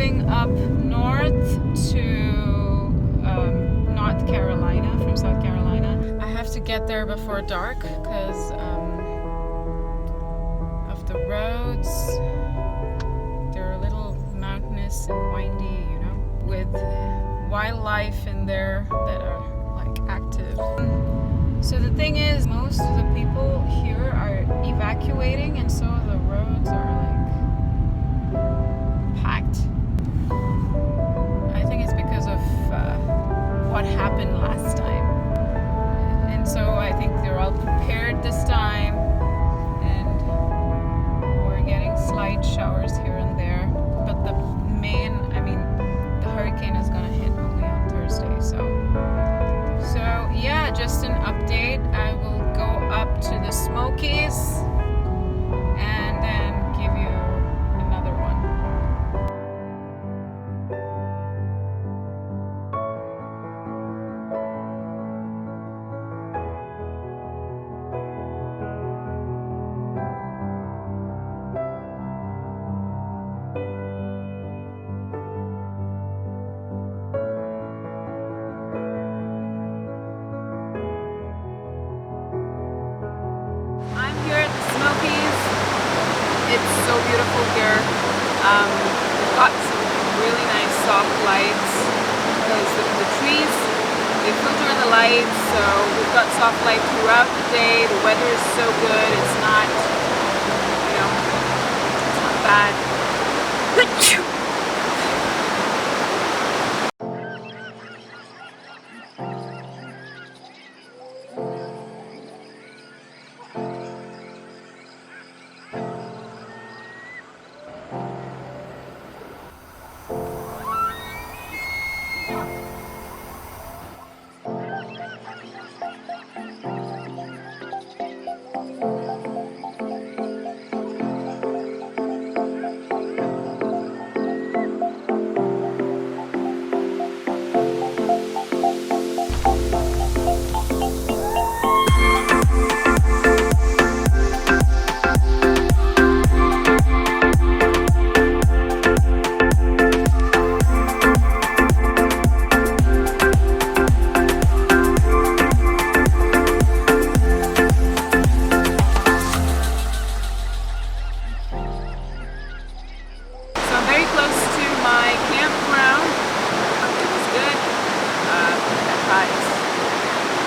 driving up north to North Carolina from South Carolina. I have to get there before dark because of the roads. They're a little mountainous and windy, you know, with wildlife in there that are like active. So the thing is, most of the people here are evacuating, and so the roads are like packed. I think it's because of what happened last time, and so I think they're all prepared this time, and we're getting slight showers here and there, but the hurricane is gonna hit only on Thursday. So yeah, just an update. I will go up to the Smokies and then give you another one. It's so beautiful here. We've got some really nice soft lights because the trees, they filter the light, so we've got soft light throughout the day. The weather is so good. It's not, you know, it's not bad.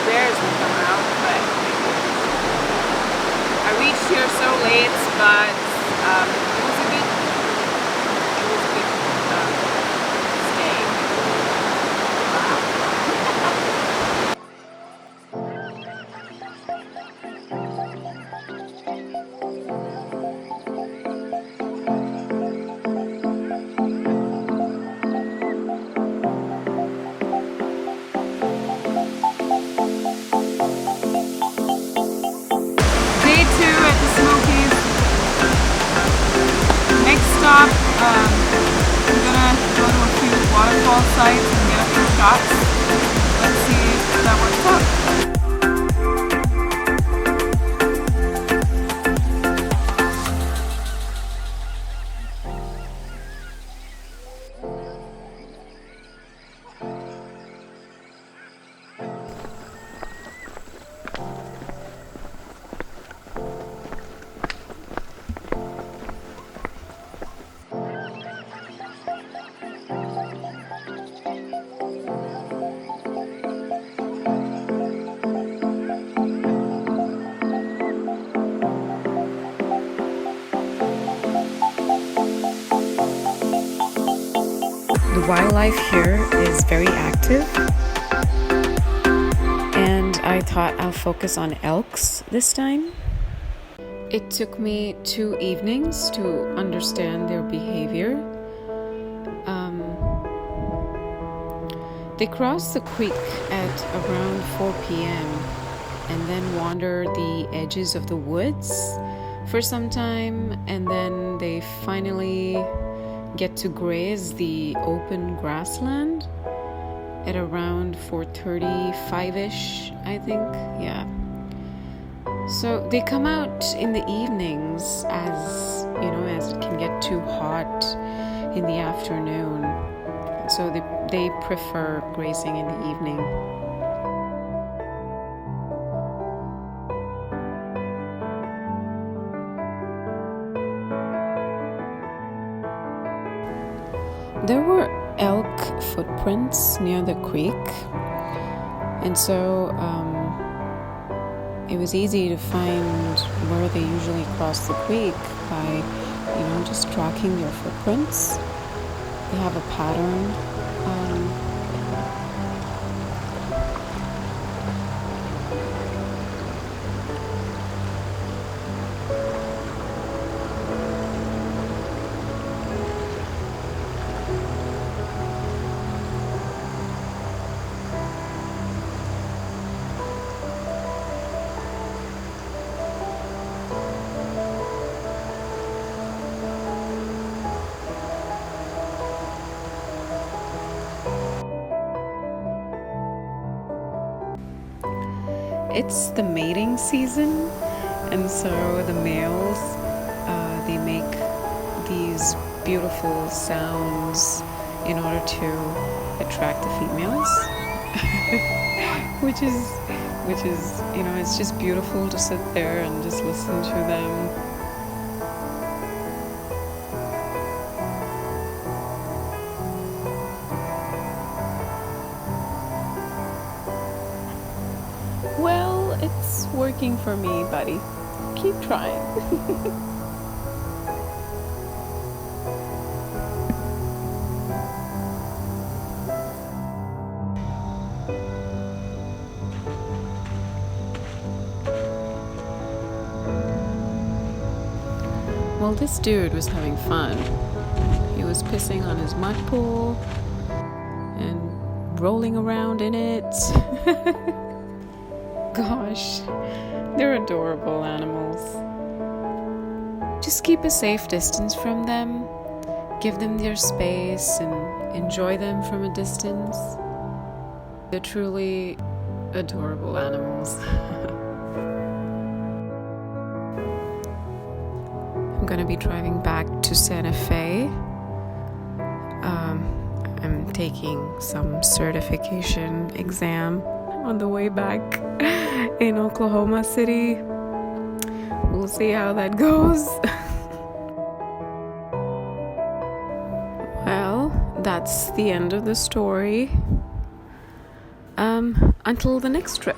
Bears will come out, but I reached here so late, but it was a good stay. Stop. I'm gonna go to a few waterfall sites and get a few shots. Let's see if that works out. The wildlife here is very active, and I thought I'll focus on elks this time. It took me 2 evenings to understand their behavior. They cross the creek at around 4 p.m. and then wander the edges of the woods for some time, and then they finally get to graze the open grassland at around 4:35ish, I think. Yeah. So they come out in the evenings as, you know, as it can get too hot in the afternoon, so they prefer grazing in the evening. There were elk footprints near the creek, and so it was easy to find where they usually cross the creek by, just tracking their footprints. They have a pattern. It's the mating season, and so the males, they make these beautiful sounds in order to attract the females, which is, it's just beautiful to sit there and just listen to them. Well, it's working for me, buddy. Keep trying. Well, this dude was having fun. He was pissing on his mud pool and rolling around in it. Gosh, they're adorable animals. Just keep a safe distance from them. Give them their space and enjoy them from a distance. They're truly adorable animals. I'm gonna be driving back to Santa Fe. I'm taking some certification exam on the way back in Oklahoma City. We'll see how that goes. Well, that's the end of the story. Until the next trip.